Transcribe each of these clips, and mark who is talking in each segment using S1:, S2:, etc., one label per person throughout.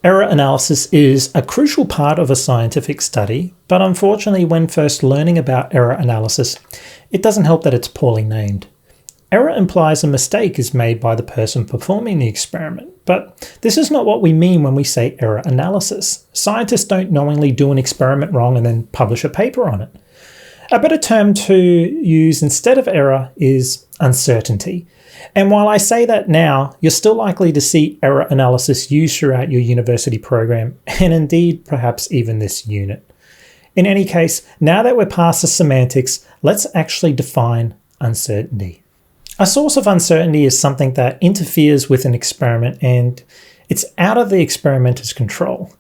S1: Error analysis is a crucial part of a scientific study, but unfortunately when first learning about error analysis, it doesn't help that it's poorly named. Error implies a mistake is made by the person performing the experiment, but this is not what we mean when we say error analysis. Scientists don't knowingly do an experiment wrong and then publish a paper on it. A better term to use instead of error is uncertainty. And while I say that now, you're still likely to see error analysis used throughout your university program, and indeed perhaps even this unit. In any case, now that we're past the semantics, let's actually define uncertainty. A source of uncertainty is something that interferes with an experiment and it's out of the experimenter's control.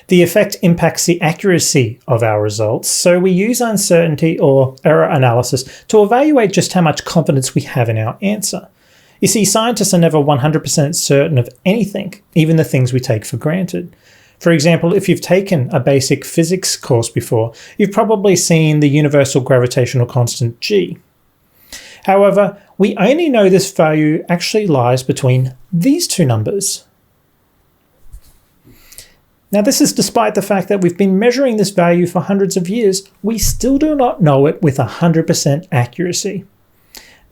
S1: The effect impacts the accuracy of our results, so we use uncertainty or error analysis to evaluate just how much confidence we have in our answer. You see, scientists are never 100% certain of anything, even the things we take for granted. For example, if you've taken a basic physics course before, you've probably seen the universal gravitational constant G. However, we only know this value actually lies between these two numbers. Now, this is despite the fact that we've been measuring this value for hundreds of years, we still do not know it with 100% accuracy.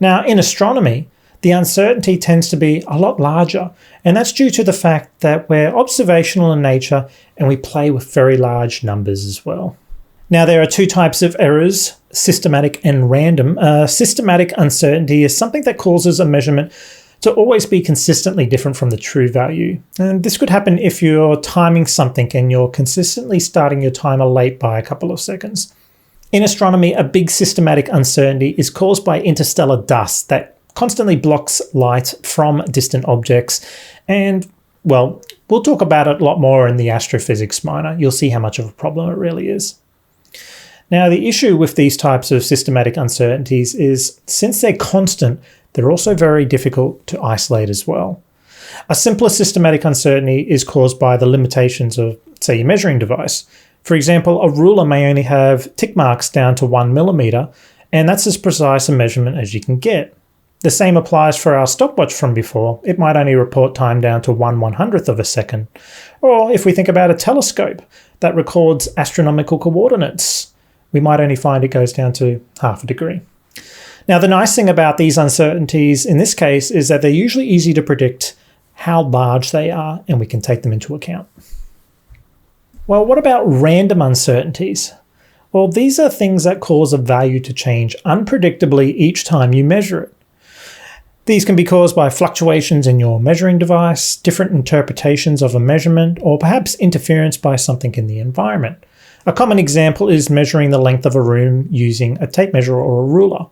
S1: Now, in astronomy, the uncertainty tends to be a lot larger, and that's due to the fact that we're observational in nature and we play with very large numbers as well. Now, there are two types of errors, systematic and random. Systematic uncertainty is something that causes a measurement to always be consistently different from the true value. And this could happen if you're timing something and you're consistently starting your timer late by a couple of seconds. In astronomy, a big systematic uncertainty is caused by interstellar dust that constantly blocks light from distant objects. And, well, we'll talk about it a lot more in the astrophysics minor. You'll see how much of a problem it really is. Now, the issue with these types of systematic uncertainties is, since they're constant, they're also very difficult to isolate as well. A simpler systematic uncertainty is caused by the limitations of, say, your measuring device. For example, a ruler may only have tick marks down to 1 millimeter, and that's as precise a measurement as you can get. The same applies for our stopwatch from before. It might only report time down to 1/100th of a second. Or if we think about a telescope that records astronomical coordinates, we might only find it goes down to half a degree. Now, the nice thing about these uncertainties in this case is that they're usually easy to predict how large they are, and we can take them into account. Well, what about random uncertainties? Well, these are things that cause a value to change unpredictably each time you measure it. These can be caused by fluctuations in your measuring device, different interpretations of a measurement, or perhaps interference by something in the environment. A common example is measuring the length of a room using a tape measure or a ruler.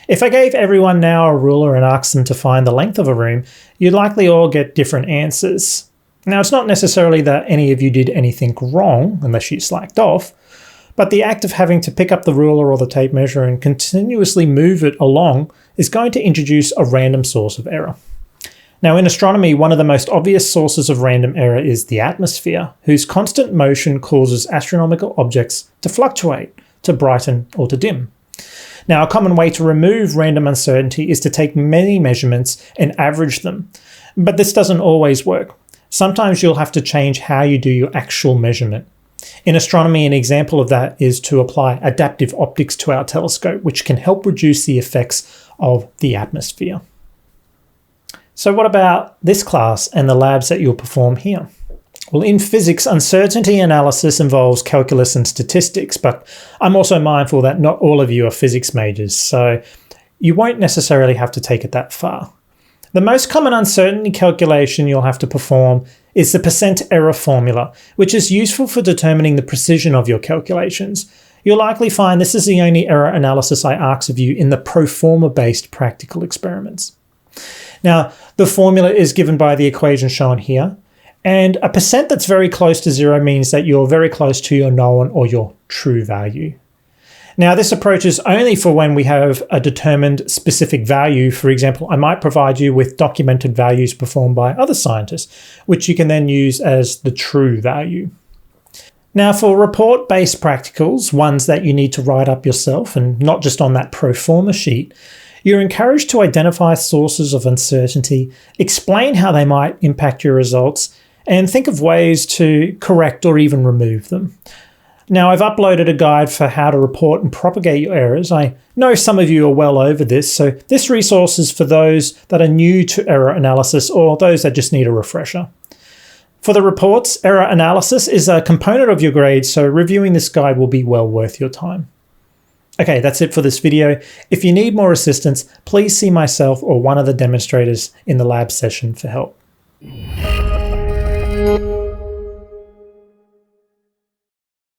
S1: If I gave everyone now a ruler and asked them to find the length of a room, you'd likely all get different answers. Now, it's not necessarily that any of you did anything wrong, unless you slacked off, but the act of having to pick up the ruler or the tape measure and continuously move it along is going to introduce a random source of error. Now, in astronomy, one of the most obvious sources of random error is the atmosphere, whose constant motion causes astronomical objects to fluctuate, to brighten or to dim. Now, a common way to remove random uncertainty is to take many measurements and average them, but this doesn't always work. Sometimes you'll have to change how you do your actual measurement. In astronomy, an example of that is to apply adaptive optics to our telescope, which can help reduce the effects of the atmosphere. So what about this class and the labs that you'll perform here? Well, in physics, uncertainty analysis involves calculus and statistics, but I'm also mindful that not all of you are physics majors, so you won't necessarily have to take it that far. The most common uncertainty calculation you'll have to perform is the percent error formula, which is useful for determining the precision of your calculations. You'll likely find this is the only error analysis I ask of you in the pro forma-based practical experiments. Now, the formula is given by the equation shown here, and a percent that's very close to zero means that you're very close to your known or your true value. Now, this approach is only for when we have a determined specific value. For example, I might provide you with documented values performed by other scientists, which you can then use as the true value. Now, for report-based practicals, ones that you need to write up yourself and not just on that pro forma sheet, you're encouraged to identify sources of uncertainty, explain how they might impact your results, and think of ways to correct or even remove them. Now, I've uploaded a guide for how to report and propagate your errors. I know some of you are well over this, so this resource is for those that are new to error analysis or those that just need a refresher. For the reports, error analysis is a component of your grade, so reviewing this guide will be well worth your time. Okay, that's it for this video. If you need more assistance, please see myself or one of the demonstrators in the lab session for help.